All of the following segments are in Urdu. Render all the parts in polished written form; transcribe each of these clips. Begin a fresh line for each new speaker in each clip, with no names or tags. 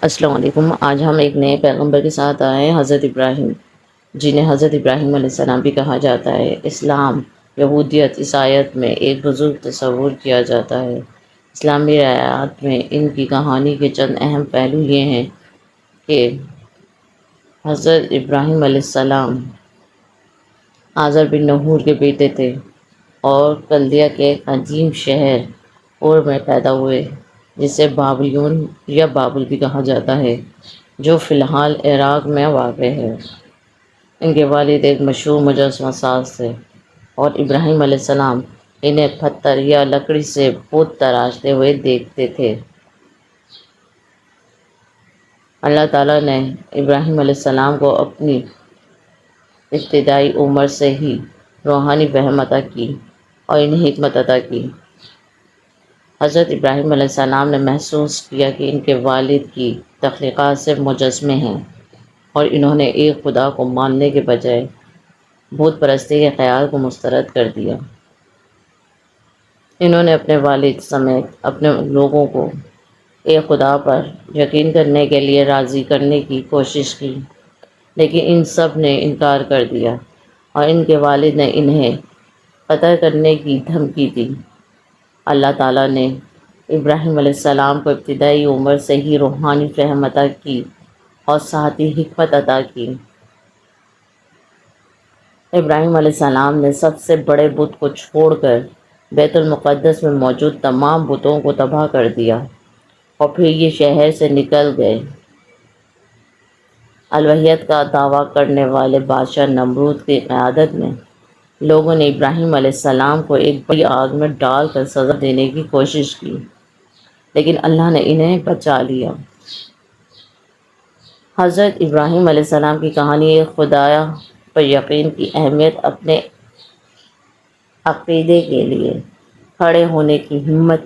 السلام علیکم۔ آج ہم ایک نئے پیغمبر کے ساتھ آئے ہیں، حضرت ابراہیم، جنہیں حضرت ابراہیم علیہ السلام بھی کہا جاتا ہے۔ اسلام، یہودیت، عیسائیت میں ایک بزرگ تصور کیا جاتا ہے۔ اسلامی روایات میں ان کی کہانی کے چند اہم پہلو یہ ہیں کہ حضرت ابراہیم علیہ السلام آزر بن نحور کے بیٹے تھے اور کلدیہ کے قدیم شہر اور میں پیدا ہوئے، جسے بابلیون یا بابل بھی کہا جاتا ہے، جو فی الحال عراق میں واقع ہے۔ ان کے والد ایک مشہور مجسمہ ساز تھے اور ابراہیم علیہ السلام انہیں پتھر یا لکڑی سے بت تراشتے ہوئے دیکھتے تھے۔ اللہ تعالیٰ نے ابراہیم علیہ السلام کو اپنی ابتدائی عمر سے ہی روحانی فہم عطا کی اور انہیں حکمت عطا کی۔ حضرت ابراہیم علیہ السلام نے محسوس کیا کہ ان کے والد کی تخلیقات صرف مجسمے ہیں، اور انہوں نے ایک خدا کو ماننے کے بجائے بت پرستی کے خیال کو مسترد کر دیا۔ انہوں نے اپنے والد سمیت اپنے لوگوں کو ایک خدا پر یقین کرنے کے لیے راضی کرنے کی کوشش کی، لیکن ان سب نے انکار کر دیا اور ان کے والد نے انہیں قتل کرنے کی دھمکی دی۔ اللہ تعالیٰ نے ابراہیم علیہ السلام کو ابتدائی عمر سے ہی روحانی فہم عطا کی اور ساتھ ہی حکمت عطا کی۔ ابراہیم علیہ السلام نے سب سے بڑے بت کو چھوڑ کر بیت المقدس میں موجود تمام بتوں کو تباہ کر دیا اور پھر یہ شہر سے نکل گئے۔ الوہیت کا دعویٰ کرنے والے بادشاہ نمرود کی قیادت میں لوگوں نے ابراہیم علیہ السلام کو ایک بڑی آگ میں ڈال کر سزا دینے کی کوشش کی، لیکن اللہ نے انہیں بچا لیا۔ حضرت ابراہیم علیہ السلام کی کہانی ایک خدا پر یقین کی اہمیت، اپنے عقیدے کے لیے کھڑے ہونے کی ہمت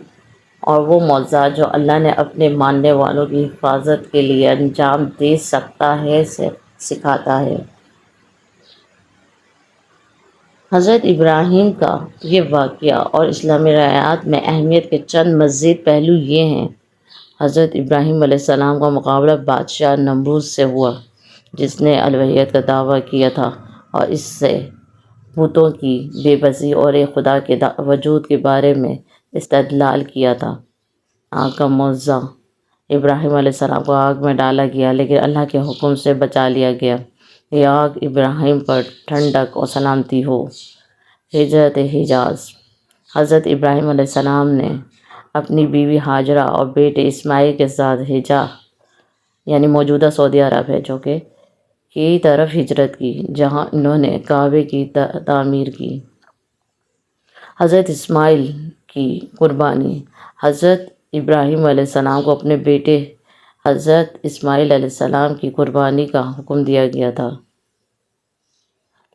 اور وہ معجزات جو اللہ نے اپنے ماننے والوں کی حفاظت کے لیے انجام دے سکتا ہے سے سکھاتا ہے۔ حضرت ابراہیم کا یہ واقعہ اور اسلامی روایات میں اہمیت کے چند مزید پہلو یہ ہیں۔ حضرت ابراہیم علیہ السلام کا مقابلہ بادشاہ نمرود سے ہوا، جس نے الوہیت کا دعویٰ کیا تھا اور اس سے بتوں کی بے بسی اور ایک خدا کے وجود کے بارے میں استدلال کیا تھا۔ آگ کا معجزہ: ابراہیم علیہ السلام کو آگ میں ڈالا گیا، لیکن اللہ کے حکم سے بچا لیا گیا۔ یہ آگ ابراہیم پر ٹھنڈک اور سلامتی ہو۔ ہجرت حجاز: حضرت ابراہیم علیہ السلام نے اپنی بیوی ہاجرہ اور بیٹے اسماعیل کے ساتھ حجاز یعنی موجودہ سعودی عرب ہے کی طرف ہجرت کی، جہاں انہوں نے کعبے کی تعمیر کی۔ حضرت اسماعیل کی قربانی: حضرت ابراہیم علیہ السلام کو اپنے بیٹے حضرت اسماعیل علیہ السلام کی قربانی کا حکم دیا گیا تھا،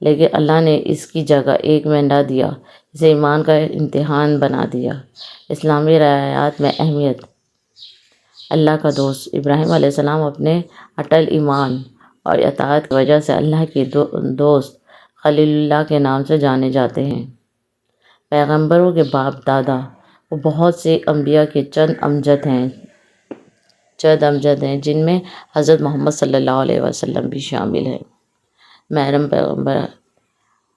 لیکن اللہ نے اس کی جگہ ایک مینڈا دیا، اسے ایمان کا امتحان بنا دیا۔ اسلامی روایات میں اہمیت: اللہ کا دوست: ابراہیم علیہ السلام اپنے اٹل ایمان اور اطاعت کی وجہ سے اللہ کے دوست خلیل اللہ کے نام سے جانے جاتے ہیں۔ پیغمبروں کے باپ دادا: وہ بہت سے انبیاء کے چند امجد ہیں، جن میں حضرت محمد صلی اللہ علیہ وسلم بھی شامل ہیں۔ محرم پیغمبر: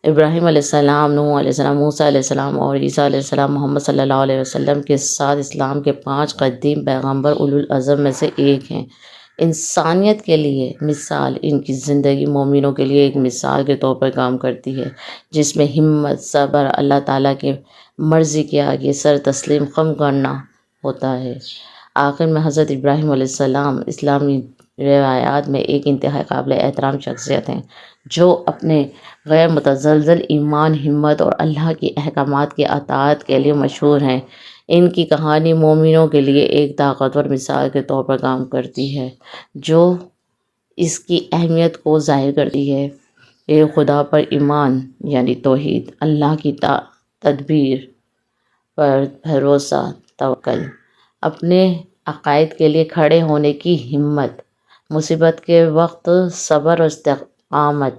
ابراہیم علیہ السلام، نوح علیہ السلام، موسیٰ علیہ السلام اور عیسیٰ علیہ السلام محمد صلی اللہ علیہ وسلم کے ساتھ اسلام کے 5 قدیم پیغمبر اولو العزم میں سے ایک ہیں۔ انسانیت کے لیے مثال: ان کی زندگی مومنوں کے لیے ایک مثال کے طور پر کام کرتی ہے، جس میں ہمت، صبر، اللہ تعالیٰ کی مرضی کے آگے سر تسلیم خم کرنا ہوتا ہے۔ آخر میں حضرت ابراہیم علیہ السلام اسلامی روایات میں ایک انتہائی قابل احترام شخصیت ہیں، جو اپنے غیر متزلزل ایمان، ہمت اور اللہ کے احکامات کی اطاعت کے لیے مشہور ہیں۔ ان کی کہانی مومنوں کے لیے ایک طاقتور مثال کے طور پر کام کرتی ہے، جو اس کی اہمیت کو ظاہر کرتی ہے۔ ایک خدا پر ایمان یعنی توحید، اللہ کی تدبیر پر بھروسہ، توکل، اپنے عقائد کے لیے کھڑے ہونے کی ہمت، مصیبت کے وقت صبر اور استقامت،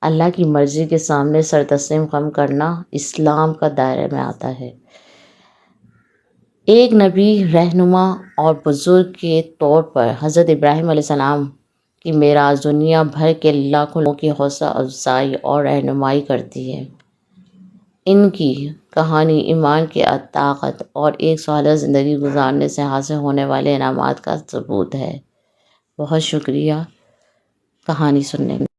اللہ کی مرضی کے سامنے سر تسلیم خم کرنا اسلام کا دائرے میں آتا ہے۔ ایک نبی، رہنما اور بزرگ کے طور پر حضرت ابراہیم علیہ السلام کی معراج دنیا بھر کے لاکھوں لوگوں کی حوصلہ افزائی اور رہنمائی کرتی ہے۔ ان کی کہانی ایمان کی طاقت اور ایک صالح زندگی گزارنے سے حاصل ہونے والے انعامات کا ثبوت ہے۔ بہت شکریہ کہانی سننے میں۔